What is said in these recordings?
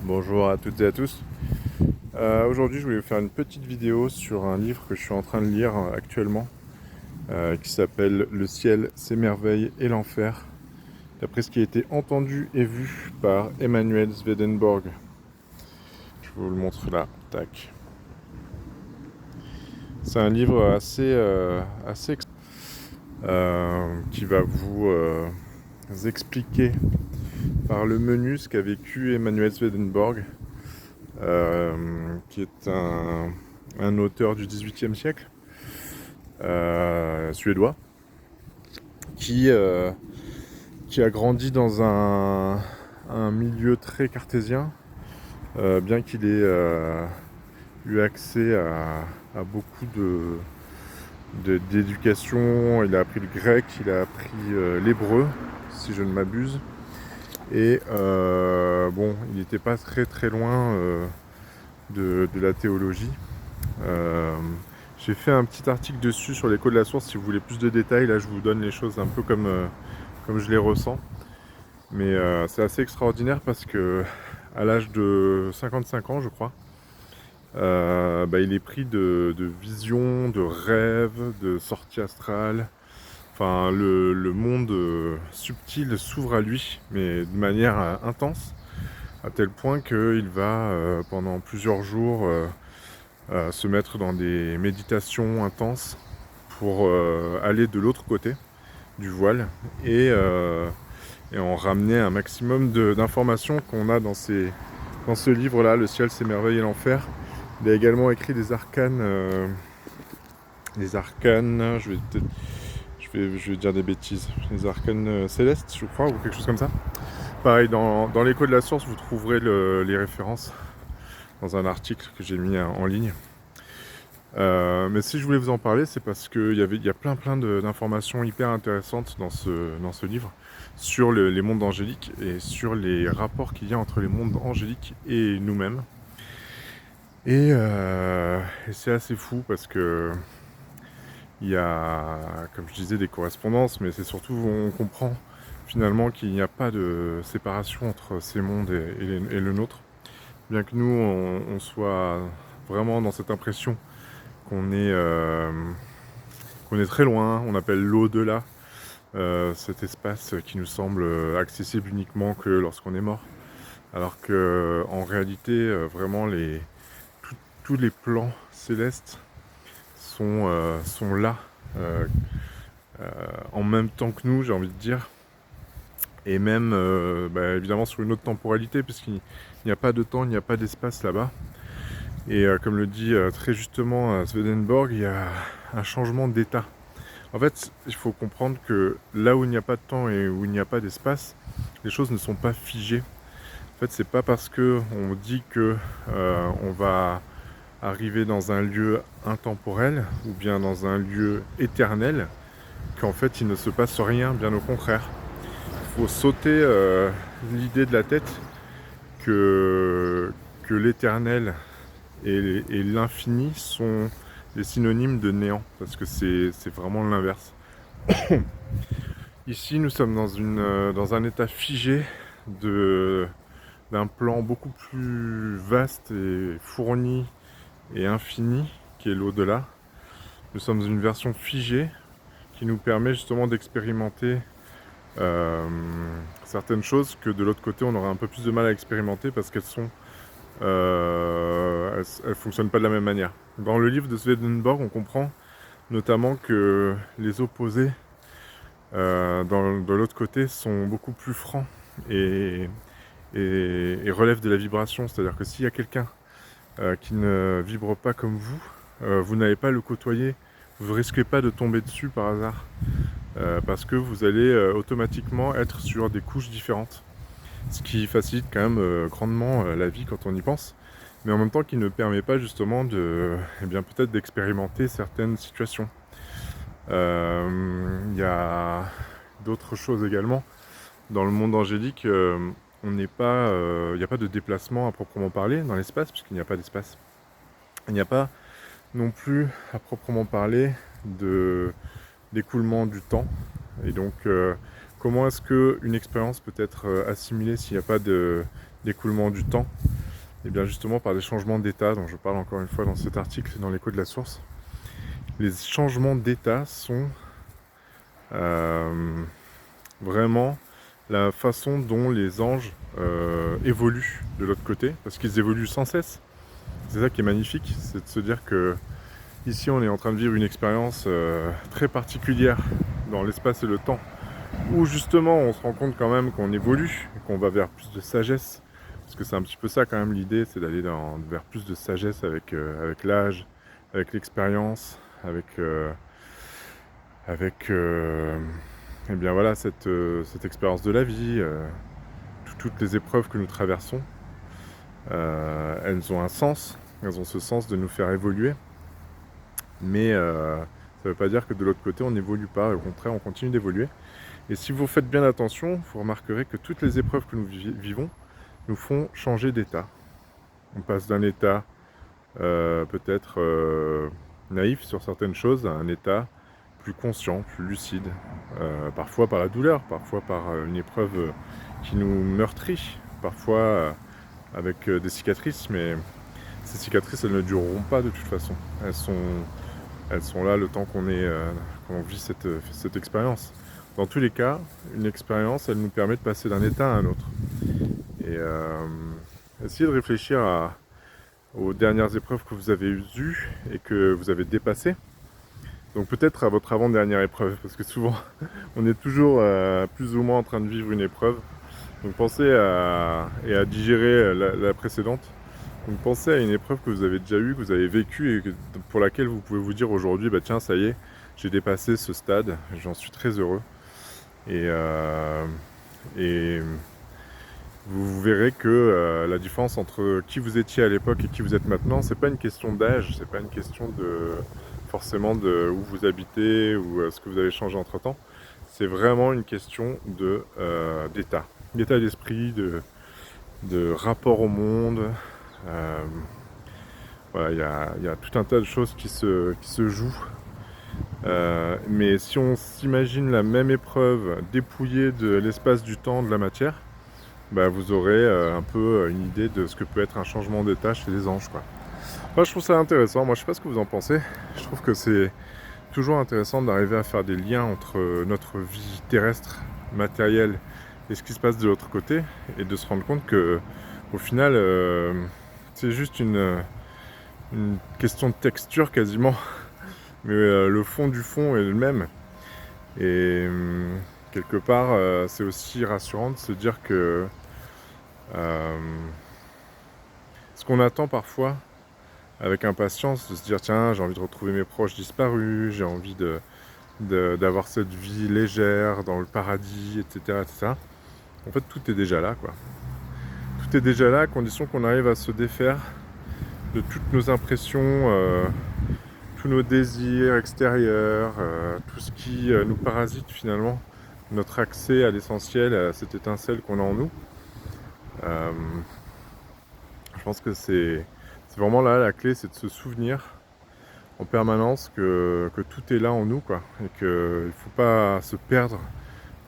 Bonjour à toutes et à tous. Aujourd'hui, je voulais vous faire une petite vidéo sur un livre que je suis en train de lire actuellement, qui s'appelle Le ciel, ses merveilles et l'enfer, d'après ce qui a été entendu et vu par Emanuel Swedenborg. Je vous le montre là, tac. C'est un livre assez qui va vous expliquer par le menu ce qu'a vécu Emanuel Swedenborg, qui est un auteur du XVIIIe siècle, suédois, qui, qui a grandi dans un milieu très cartésien, bien qu'il ait eu accès à beaucoup d'éducation. Il a appris le grec, il a appris l'hébreu, si je ne m'abuse. Et bon, il n'était pas très loin de la théologie. J'ai fait un petit article dessus sur l'écho de la source si vous voulez plus de détails. Là, je vous donne les choses un peu comme je les ressens. Mais c'est assez extraordinaire parce que à l'âge de 55 ans, je crois, il est pris de visions, de rêves, de sorties astrales. Enfin, le monde subtil s'ouvre à lui, mais de manière intense, à tel point qu'il va, pendant plusieurs jours, se mettre dans des méditations intenses pour aller de l'autre côté du voile et en ramener un maximum d'informations qu'on a dans ce livre-là, Le ciel, ses merveilles et l'enfer. Il a également écrit des arcanes, je vais dire des bêtises, les arcanes célestes, je crois, ou quelque chose comme ça. Pareil, dans l'écho de la source, vous trouverez les références dans un article que j'ai mis en ligne. Mais si je voulais vous en parler, c'est parce qu'il y a plein d'informations hyper intéressantes dans ce livre sur les mondes angéliques et sur les rapports qu'il y a entre les mondes angéliques et nous-mêmes. Et c'est assez fou parce que il y a, comme je disais, des correspondances, mais c'est surtout, on comprend finalement qu'il n'y a pas de séparation entre ces mondes et le nôtre. Bien que nous, on soit vraiment dans cette impression qu'on est très loin, on appelle l'au-delà, cet espace qui nous semble accessible uniquement que lorsqu'on est mort. Alors que en réalité, vraiment, tous les plans célestes sont là, en même temps que nous, j'ai envie de dire. Et même, évidemment, sur une autre temporalité, puisqu'il n'y a pas de temps, il n'y a pas d'espace là-bas. Et comme le dit très justement Swedenborg, il y a un changement d'état. En fait, il faut comprendre que là où il n'y a pas de temps et où il n'y a pas d'espace, les choses ne sont pas figées. En fait, c'est pas parce que on dit que on va arriver dans un lieu intemporel ou bien dans un lieu éternel qu'en fait il ne se passe rien, bien au contraire. Il faut sauter l'idée de la tête que l'éternel et l'infini sont des synonymes de néant, parce que c'est vraiment l'inverse. Ici, nous sommes dans un état figé d'un plan beaucoup plus vaste et fourni et infini, qui est l'au-delà. Nous sommes une version figée qui nous permet justement d'expérimenter certaines choses que de l'autre côté on aurait un peu plus de mal à expérimenter parce qu'elles sont elles fonctionnent pas de la même manière. Dans le livre de Swedenborg, on comprend notamment que les opposés de l'autre côté sont beaucoup plus francs et relèvent de la vibration. C'est-à-dire que s'il y a quelqu'un qui ne vibre pas comme vous, vous n'allez pas le côtoyer, vous ne risquez pas de tomber dessus par hasard, parce que vous allez automatiquement être sur des couches différentes. Ce qui facilite quand même grandement la vie quand on y pense, mais en même temps qui ne permet pas justement peut-être d'expérimenter certaines situations. Il y a d'autres choses également. Dans le monde angélique, il n'y a pas de déplacement à proprement parler dans l'espace, puisqu'il n'y a pas d'espace. Il n'y a pas non plus à proprement parler d'écoulement du temps. Et donc, comment est-ce qu'une expérience peut être assimilée s'il n'y a pas d'écoulement du temps? Et bien justement par des changements d'état, dont je parle encore une fois dans cet article, dans l'écho de la source. Les changements d'état sont vraiment la façon dont les anges évoluent de l'autre côté, parce qu'ils évoluent sans cesse. C'est ça qui est magnifique, c'est de se dire que ici on est en train de vivre une expérience très particulière dans l'espace et le temps, où justement on se rend compte quand même qu'on évolue, qu'on va vers plus de sagesse, parce que c'est un petit peu ça quand même l'idée, c'est d'aller vers plus de sagesse avec l'âge, avec l'expérience, avec et bien voilà, cette expérience de la vie, toutes les épreuves que nous traversons, elles ont un sens, elles ont ce sens de nous faire évoluer, mais ça ne veut pas dire que de l'autre côté on n'évolue pas, au contraire on continue d'évoluer. Et si vous faites bien attention, vous remarquerez que toutes les épreuves que nous vivons nous font changer d'état. On passe d'un état peut-être naïf sur certaines choses à un état plus conscient, plus lucide, parfois par la douleur, parfois par une épreuve qui nous meurtrit, parfois avec des cicatrices, mais ces cicatrices elles ne dureront pas de toute façon. Elles sont là le temps qu'on vit cette expérience. Dans tous les cas, une expérience, elle nous permet de passer d'un état à un autre. Et essayez de réfléchir aux dernières épreuves que vous avez eues et que vous avez dépassées. Donc peut-être à votre avant-dernière épreuve, parce que souvent on est toujours plus ou moins en train de vivre une épreuve. Donc pensez à digérer la précédente. Donc pensez à une épreuve que vous avez déjà eue, que vous avez vécue et pour laquelle vous pouvez vous dire aujourd'hui, bah tiens, ça y est, j'ai dépassé ce stade, j'en suis très heureux. Et vous verrez que la différence entre qui vous étiez à l'époque et qui vous êtes maintenant, c'est pas une question d'âge, c'est pas une question forcément de où vous habitez ou ce que vous avez changé entre temps. C'est vraiment une question d'état d'esprit, de rapport au monde. Voilà, il y a tout un tas de choses qui se jouent. Mais si on s'imagine la même épreuve dépouillée de l'espace, du temps, de la matière, bah vous aurez un peu une idée de ce que peut être un changement d'état chez les anges, quoi. Moi je trouve ça intéressant, moi je sais pas ce que vous en pensez, je trouve que c'est toujours intéressant d'arriver à faire des liens entre notre vie terrestre, matérielle, et ce qui se passe de l'autre côté, et de se rendre compte que au final c'est juste une question de texture quasiment, mais le fond du fond est le même. Et quelque part, c'est aussi rassurant de se dire que ce qu'on attend parfois avec impatience, de se dire tiens, j'ai envie de retrouver mes proches disparus, j'ai envie d'avoir cette vie légère dans le paradis, etc., etc. En fait, tout est déjà là, quoi. Tout est déjà là, à condition qu'on arrive à se défaire de toutes nos impressions, tous nos désirs extérieurs, tout ce qui nous parasite finalement, notre accès à l'essentiel, à cette étincelle qu'on a en nous. Je pense que c'est vraiment là la clé, c'est de se souvenir en permanence que tout est là en nous, quoi, et qu'il ne faut pas se perdre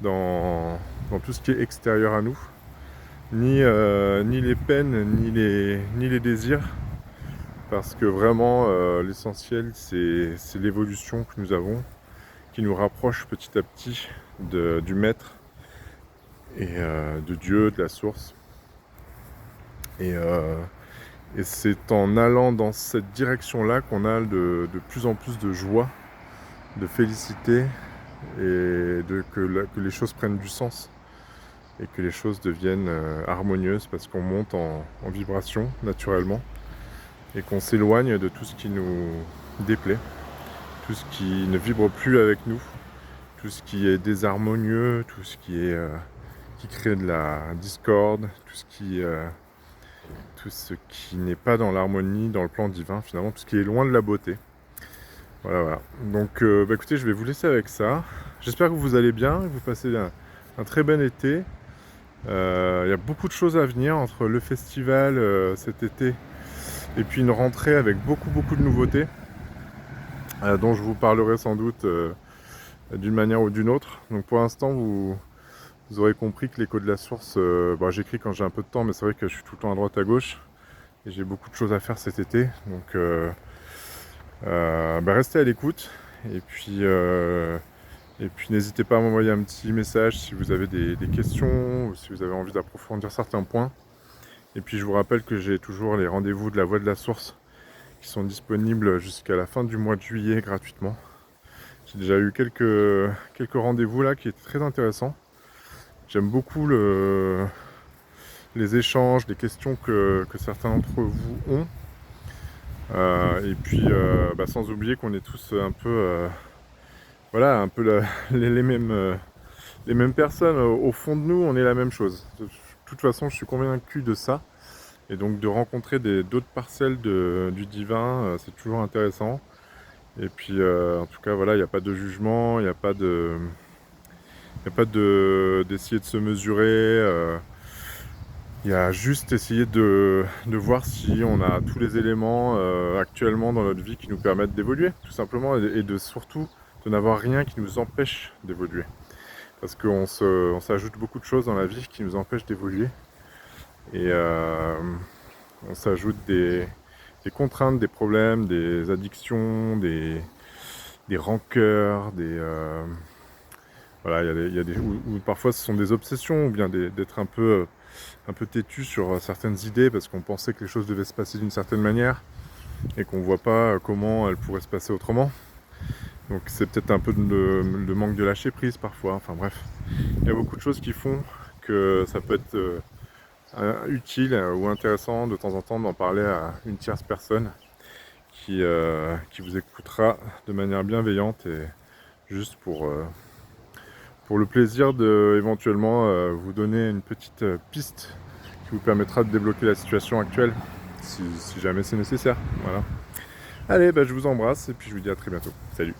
dans tout ce qui est extérieur à nous, ni les peines, ni les désirs, parce que vraiment l'essentiel c'est l'évolution que nous avons, qui nous rapproche petit à petit du maître et de Dieu, de la source. Et c'est en allant dans cette direction-là qu'on a de plus en plus de joie, de félicité, et que les choses prennent du sens et que les choses deviennent harmonieuses, parce qu'on monte en vibration naturellement et qu'on s'éloigne de tout ce qui nous déplaît, tout ce qui ne vibre plus avec nous, tout ce qui est désharmonieux, tout ce qui crée de la discorde, tout ce qui n'est pas dans l'harmonie, dans le plan divin, finalement, tout ce qui est loin de la beauté. Voilà. Donc écoutez, je vais vous laisser avec ça. J'espère que vous allez bien, que vous passez un très bon été. Il y a beaucoup de choses à venir entre le festival cet été et puis une rentrée avec beaucoup de nouveautés dont je vous parlerai sans doute d'une manière ou d'une autre. Donc pour l'instant, vous aurez compris que l'écho de la source, j'écris quand j'ai un peu de temps, mais c'est vrai que je suis tout le temps à droite à gauche. et j'ai beaucoup de choses à faire cet été. Donc restez à l'écoute. Et puis n'hésitez pas à m'envoyer un petit message si vous avez des questions ou si vous avez envie d'approfondir certains points. Et puis je vous rappelle que j'ai toujours les rendez-vous de la Voix de la Source qui sont disponibles jusqu'à la fin du mois de juillet gratuitement. J'ai déjà eu quelques rendez-vous là qui étaient très intéressants. J'aime beaucoup les échanges, les questions que certains d'entre vous ont. Et puis sans oublier qu'on est tous un peu voilà, un peu les mêmes personnes. Au fond de nous, on est la même chose. De toute façon, je suis convaincu de ça. Et donc de rencontrer d'autres parcelles du divin, c'est toujours intéressant. Et puis en tout cas, voilà, il n'y a pas de jugement, il n'y a pas d'essayer de se mesurer. Il y a juste essayer de voir si on a tous les éléments actuellement dans notre vie qui nous permettent d'évoluer, tout simplement, et surtout de n'avoir rien qui nous empêche d'évoluer. Parce qu'on s'ajoute beaucoup de choses dans la vie qui nous empêchent d'évoluer. Et on s'ajoute des contraintes, des problèmes, des addictions, des rancœurs, voilà, il y a des ou parfois ce sont des obsessions, ou bien d'être un peu têtu sur certaines idées parce qu'on pensait que les choses devaient se passer d'une certaine manière et qu'on ne voit pas comment elles pourraient se passer autrement. Donc c'est peut-être un peu le manque de lâcher prise parfois, enfin bref. Il y a beaucoup de choses qui font que ça peut être utile ou intéressant de temps en temps d'en parler à une tierce personne qui vous écoutera de manière bienveillante et juste pour le plaisir de éventuellement vous donner une petite piste qui vous permettra de débloquer la situation actuelle si jamais c'est nécessaire. Voilà. Allez, je vous embrasse et puis je vous dis à très bientôt. Salut!